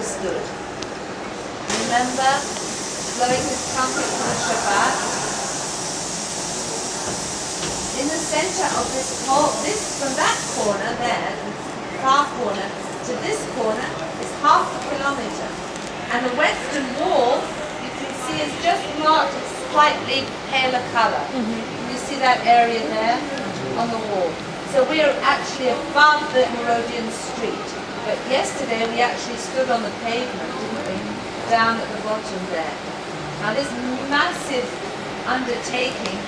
stood. Remember blowing his trumpet for the Shabbat? In the center of from that corner there, the far corner, to this corner is half a kilometer. And the western wall, you can see, is just marked a slightly paler color. You see that area there on the wall. So we are actually above the Herodian street. But yesterday we actually stood on the pavement, didn't we? Down at the bottom there. Now this massive undertaking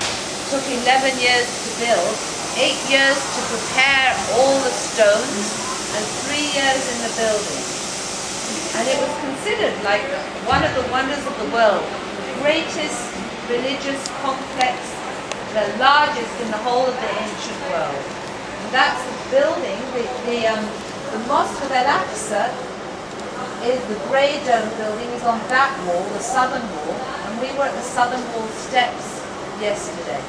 took 11 years to build, 8 years to prepare all the stones, and 3 years in the building. And it was considered like one of the wonders of the world, the greatest religious complex, the largest in the whole of the ancient world. And that's the building, the Mosque of Al-Aqsa is the grey dome building, is on that wall, the southern wall, and we were at the southern wall steps yesterday.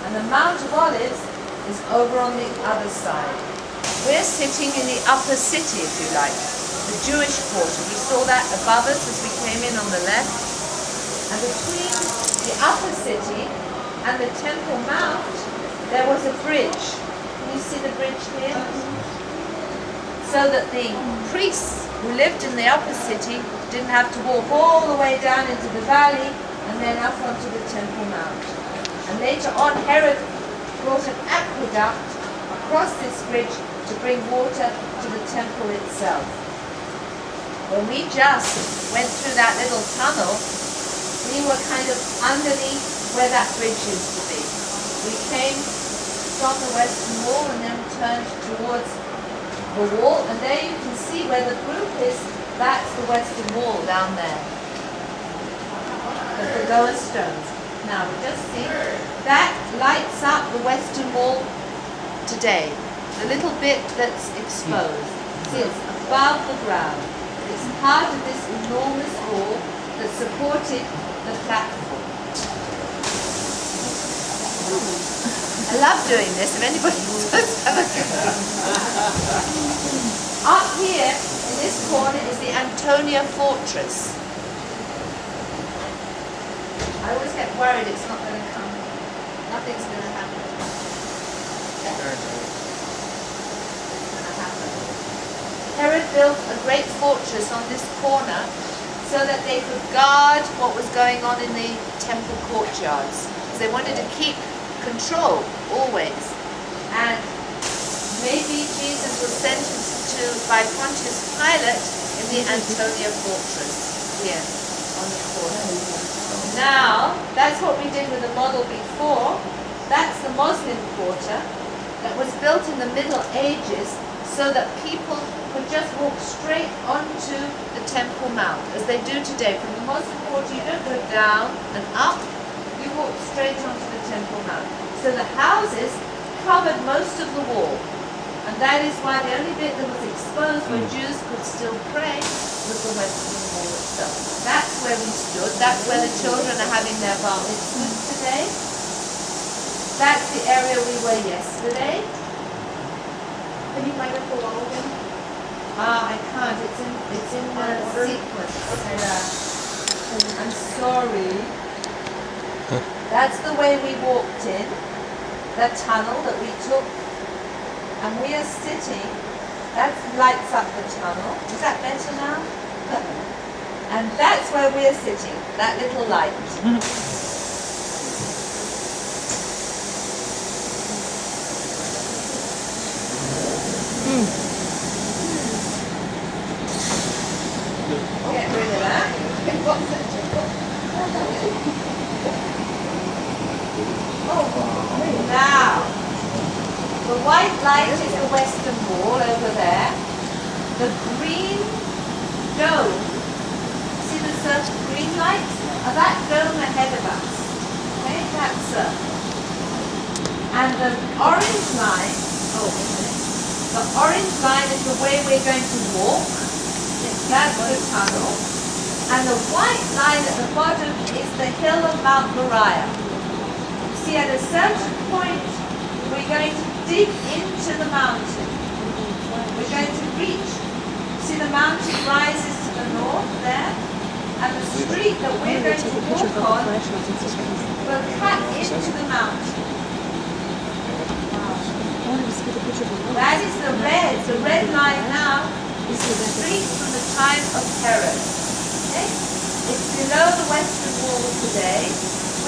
And the Mount of Olives is over on the other side. We're sitting in the upper city, if you like, the Jewish quarter. We saw that above us as we came in on the left. And between the upper city and the Temple Mount, there was a bridge. Can you see the bridge here? So that the priests who lived in the upper city didn't have to walk all the way down into the valley and then up onto the Temple Mount. And later on, Herod brought an aqueduct across this bridge to bring water to the temple itself. When we just went through that little tunnel, we were kind of underneath where that bridge used to be. We came from the western wall and then turned towards the wall, and there you can see where the group is. That's the western wall down there. The lower stones. Now we just see that lights up the western wall today. The little bit that's exposed. See, it's above the ground. It's part of this enormous wall that supported the platform. I love doing this. If anybody wants to have a go. Up here in this corner is the Antonia Fortress. I always get worried it's not going to come. Nothing's going to happen. It's going to happen. Herod built a great fortress on this corner so that they could guard what was going on in the temple courtyards. Because they wanted to keep control, always. And maybe Jesus was sentenced by Pontius Pilate in the Antonia Fortress here on the corner. Now, that's what we did with the model before. That's the Muslim quarter that was built in the Middle Ages so that people could just walk straight onto the Temple Mount, as they do today. From the Muslim quarter, you don't go down and up, you walk straight onto the Temple Mount. So the houses covered most of the wall. And that is why the only bit that was exposed where Jews could still pray was the western wall itself. That's where we stood. That's where the children are having their bar mitzvahs today. That's the area we were yesterday. Can you find up the wall again? I can't. It's in the sequence. I'm sorry. That's the way we walked in. The tunnel that we took. And we are sitting, that lights up the tunnel. Is that better now? And that's where we are sitting, that little light. Get rid of that. Now. The white light is the western wall over there. The green dome, see the circle green light? That dome ahead of us. Okay, that circle. And the orange line, the orange line is the way we're going to walk. That's the tunnel. And the white line at the bottom is the hill of Mount Moriah. See, at a certain point, we're going to dig into the mountain. We're going to reach. See, the mountain rises to the we're going to walk on will cut into the mountain. That is the red. The red line now is the street from the time of Herod. Okay? It's below the western wall today.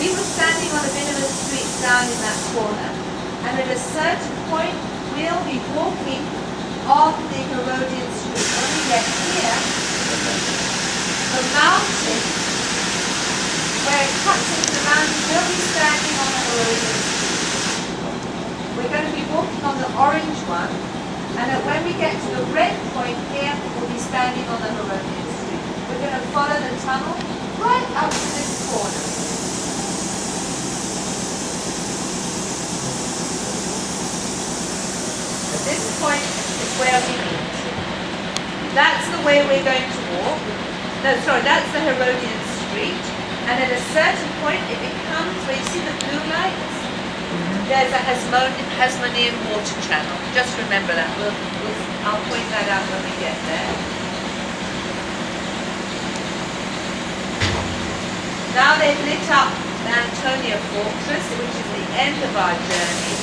We were standing on a bit of a street down in that corner, and at a certain point we'll be walking on the Herodian street. When we get here, the mountain, where it cuts into the mountain, we'll be standing on the Herodian street. We're going to be walking on the orange one, and when we get to the red point here, we'll be standing on the Herodian street. We're going to follow the tunnel right up to this corner. At this point is where we meet. That's the way we're going to walk. No, sorry, that's the Herodian street. And at a certain point, it becomes, where you see the blue lights, there's a Hasmonean water channel. Just remember that. I'll point that out when we get there. Now they've lit up the Antonia fortress, which is the end of our journey.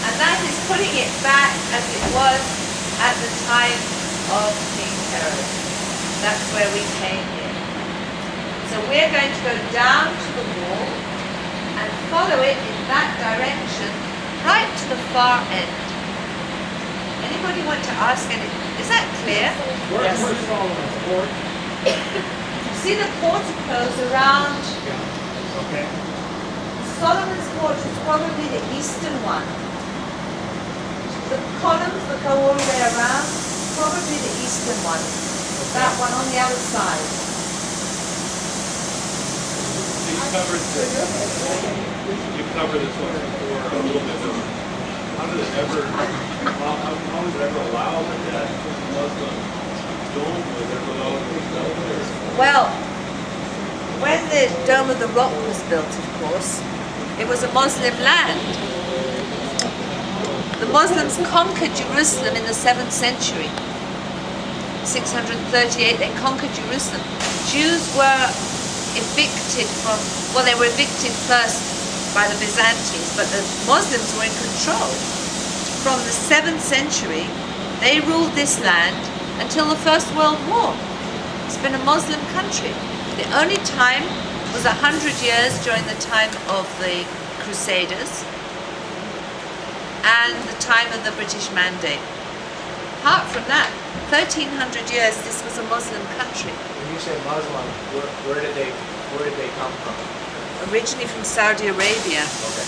And that is putting it back as it was at the time of King Herod. That's where we came in. So we're going to go down to the wall and follow it in that direction right to the far end. Anybody want to ask anything? Is that clear? Yes. See the porticos around? Okay. Solomon's porch is probably the eastern one. The columns that go all the way around, probably the eastern one. That one on the other side. You covered this one before a little bit. How was it ever allowed that Muslim dome was ever allowed to be built there? Well, when the Dome of the Rock was built, of course, it was a Muslim land. The Muslims conquered Jerusalem in the 7th century. 638, they conquered Jerusalem. Jews were evicted they were evicted first by the Byzantines, but the Muslims were in control. From the 7th century, they ruled this land until the First World War. It's been a Muslim country. The only time was 100 years during the time of the Crusaders and the time of the British Mandate. Apart from that, 1300 years this was a Muslim country. When you say Muslim, where did they come from? Originally from Saudi Arabia. Okay.